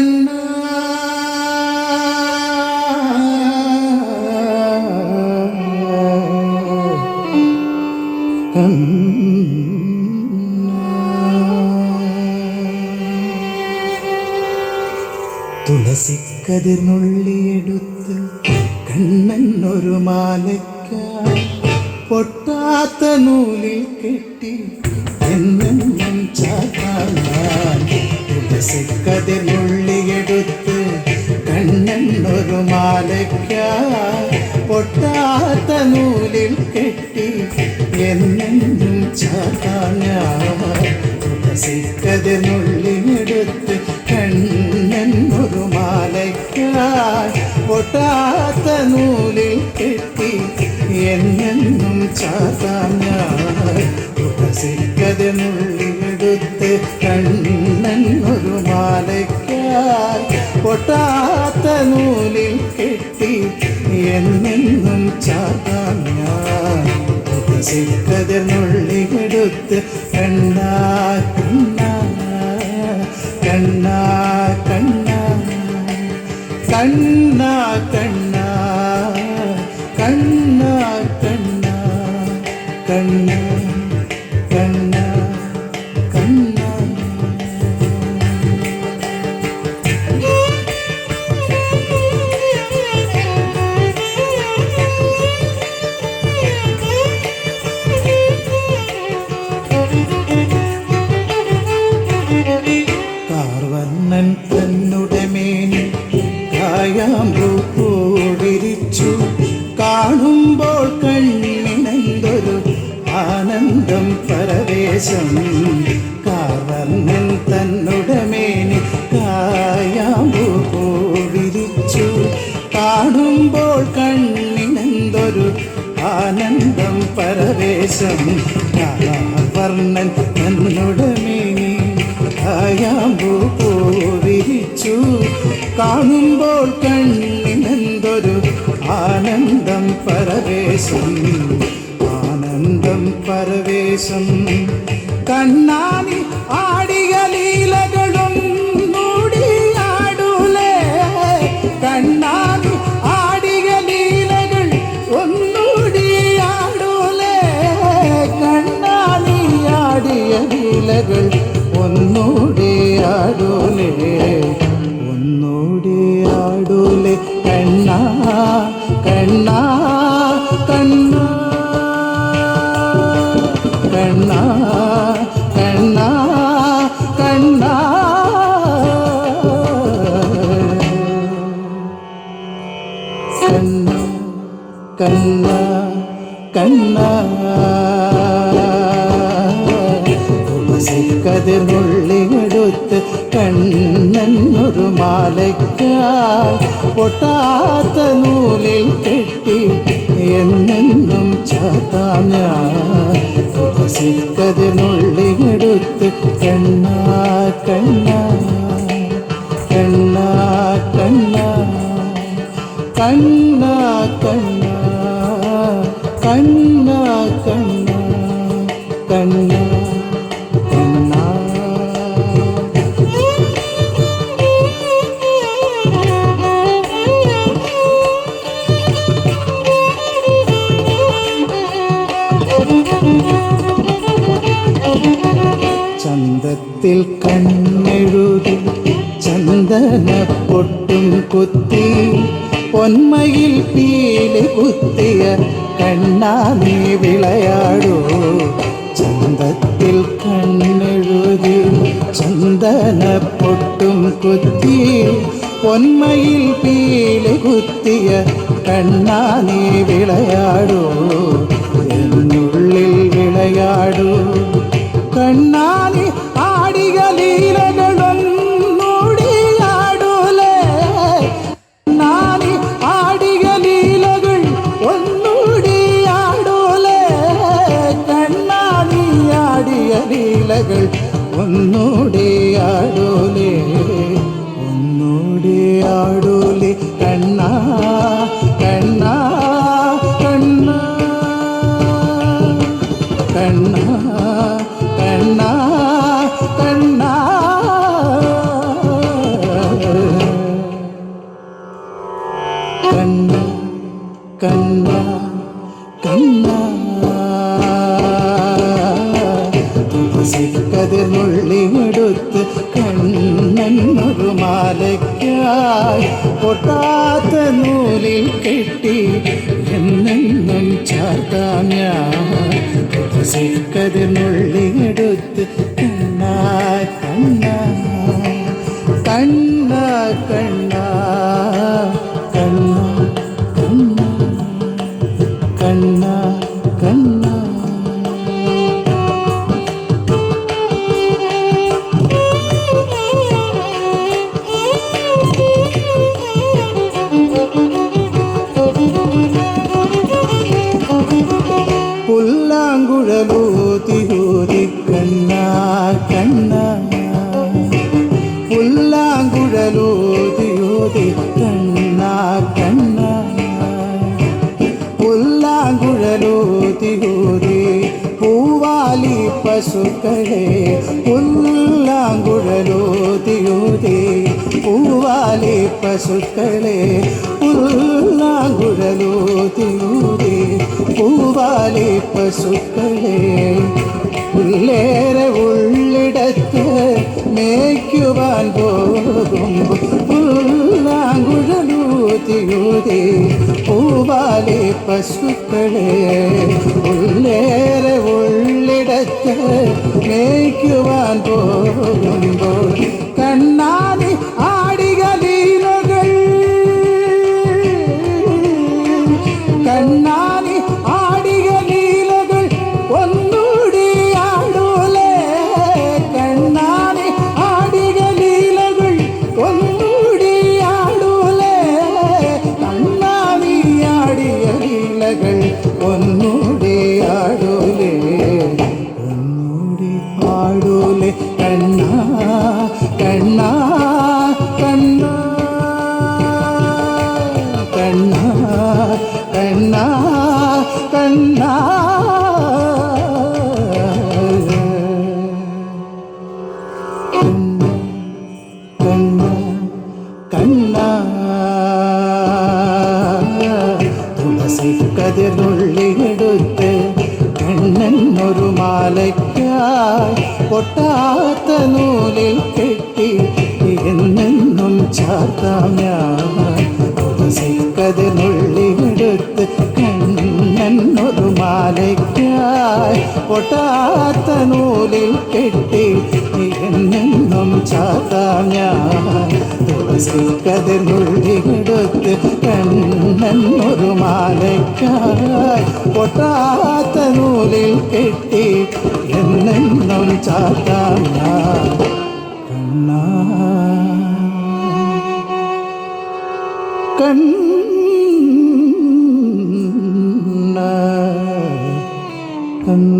കണ്ണാ തുളസിക്കതിർന്നുള്ളിയെടുത്ത് കണ്ണനൊരു മാലയ്ക്കായി പൊട്ടാത്ത നൂലിൽ കെട്ടി എന്നെന്നും ചാത്താൻ. തുളസിക്കതിർന്നുള്ളിയെടുത്ത് കണ്ണനൊരു മാലയ്ക്കായി പൊട്ടാത്ത നൂലിൽ കെട്ടി എന്നെന്നും ചാത്താൻ. തുളസിക്കതിർന്നുള്ളിയെടുത്ത് കണ്ണനൊരു മാലയ്ക്കായി പൊട്ടാത്ത നൂലിൽ കെട്ടി എന്നെന്നും ചാത്താൻ. തുളസിക്കതിർന്നുള്ളിയെടുത്ത് കണ്ണനൊരു മാലയ്ക്കായി പൊട്ടാത്ത നൂലിൽ കെട്ടി എന്നെന്നും ചാത്താൻ. തുളസിക്കതിർന്നുള്ളിയെടുത്ത് കണ്ണാ കണ്ണാ കണ്ണാ കണ്ണാ കണ്ണാ കണ്ണാ കണ്ണാ കണ്ണാ കണ്ണാ കണ്ണാ കണ്ണാ. കാർവർണ്ണൻ തന്നുടെ മേനി കായാമ്പൂ വിരിച്ചു കാണുമ്പോൾ കണ്ണിനെന്തൊരു ആനന്ദം പരവേശം. കാർവർണ്ണൻ തന്നുടെ മേനി കായാമ്പൂ വിരിച്ചു കാണുമ്പോൾ കണ്ണിനെന്തൊരു ആനന്ദം പരവേശം. കാർവർണ്ണൻ തന്നുടെ മേനി കായാമ്പൂ വിരിച്ചു കാണുമ്പോൾ കണ്ണിനെന്തൊരു ആനന്ദം പരവേശം. ആനന്ദം പരവേശം. കണ്ണാനി ആടിയ ലീലകളും മൂടിയാടൂലേ. കണ്ണാനി ആടിയ ലീലകൾ ഒന്നൂടിയാടൂലേ. കണ്ണാനി ആടിയ ലീലകൾ ഒന്നൂടിയാടൂലേ. ഒന്നൂടിയാടൂലേ. കണ്ണാ കണ്ണാ കണ്ണാ കണ്ണാ കണ്ണാ കണ്ണാ. കണ്ണാ കണ്ണാ തുളസിക്കതിർന്നുള്ളിയെടുത്ത് കണ്ണനൊരു മാലയ്ക്കായി പൊട്ടാത്ത നൂലിൽ കെട്ടി എന്നെന്നും ചാത്താൻ. തുളസിക്കതിർന്നുള്ളിയെടുത്ത് കണ്ണാ കണ്ണാ കണ്ണാ കണ്ണാ കണ്ണാ കണ്ണാ കണ്ണാ കണ്ണാ കണ്ണാ കണ്ണാ. ചന്തത്തിൽ കണ്ണെഴുതി ചന്ദന പൊട്ടും കുത്തി പൊന്മയിൽ പീലി കുത്തിയ കണ്ണാ നീ വിളയാടൂ. ചന്തത്തിൽ കണ്ണെഴുതി ചന്ദന പൊട്ടും കുത്തി പൊന്മയിൽ പീലി കുത്തിയ കണ്ണാ നീ വിളയാടൂ. എന്നുള്ളിൽ വിളയാടൂ. കണ്ണാനി ആടിയ ലീലകളൊന്നൂടിയാടൂലേ. കണ്ണാനി ആടിയ ലീലകൾ ഒന്നൂടിയാടൂലേ. കണ്ണാനി ആടിയ ലീലകൾ ഒന്നൂടിയാടൂലേ. ഒന്നൂടിയാടൂലേ. കണ്ണാ കണ്ണാ കണ്ണാ കണ്ണാ കണ്ണാ കണ്ണാ കണ്ണനൊരു മാലയ്ക്കായി പൊട്ടാത്ത നൂലിൽ കെട്ടി എന്നെന്നും ചാർത്താം ഞാൻ സിക്കതിനുള്ളിയെടുത്ത് കണ്ണാ കണ്ണാ കണ്ണാ കണ്ണാ കണ്ണാ കണ്ണാ കണ്ണാ പുല്ലാങ്കുഴലൂതിയൂതി കണ്ണാ കണ്ണാ പുല്ലാങ്കുഴലൂതിയൂതി കണ്ണാ കണ്ണാ പുല്ലാങ്കുഴലൂതിയൂതി പൂവാലി പശുക്കളെ പുല്ലാങ്കുഴലൂതിയൂതി പൂവാലി പശുക്കളെ പുല്ലാങ്കുഴലൂതിയൂതി പൂവാലി പശുക്കളെ പുല്ലേറെ ഉള്ളിടത്ത് മേയ്ക്കുവാൻ പോകുമ്പോൾ പുല്ലാങ്കുഴലൂതിയൂതി പൂവാലി പശുക്കളെ പുല്ലേറെ ഉള്ളിടത്ത് മേയ്ക്കുവാൻ പോകുമ്പോൾ കണ്ണാടി ആടിക ലീലകൾ കണ്ണാടി ആടിക ലീലകൾ ഒന്നൂടി ആടൂലേ കണ്ണാടി ആടിക ലീലകൾ ഒന്നൂടി ആടൂലേ കണ്ണാടി ആടിയ ലീലകൾ ഒന്നൂടി ആടൂലേ ഒന്നൂടി ആടൂലേ കണ്ണാ കണ്ണാ കണ്ണാ കണ്ണാ കണ്ണാ കണ്ണാ കണ്ണാ കണ്ണാ തുളസി കതിരുള്ളിയെടുത്ത് കണ്ണനൊരു മാലയ്ക്കായി പൊട്ടാത്ത നൂലിൽ കെട്ടി എന്നെന്നും ചാർത്താം ഞാൻ തുളസി കതിരുള്ളിയെടുത്ത് കണ്ണനൊരു മാലയ്ക്കായി പൊട്ടാത്ത നൂലിൽ കെട്ടി എന്നെന്നും ചാർത്താം ഞാൻ തുളസി കതിരുള്ളിയെടുത്ത് കണ്ണനൊരു മാലയ്ക്കായി പൊട്ടാത്ത നൂലിൽ കെട്ടി എന്നെന്നും ചാർത്താം ഞാൻ കണ്ണാ കണ്ണാ കണ്ണാ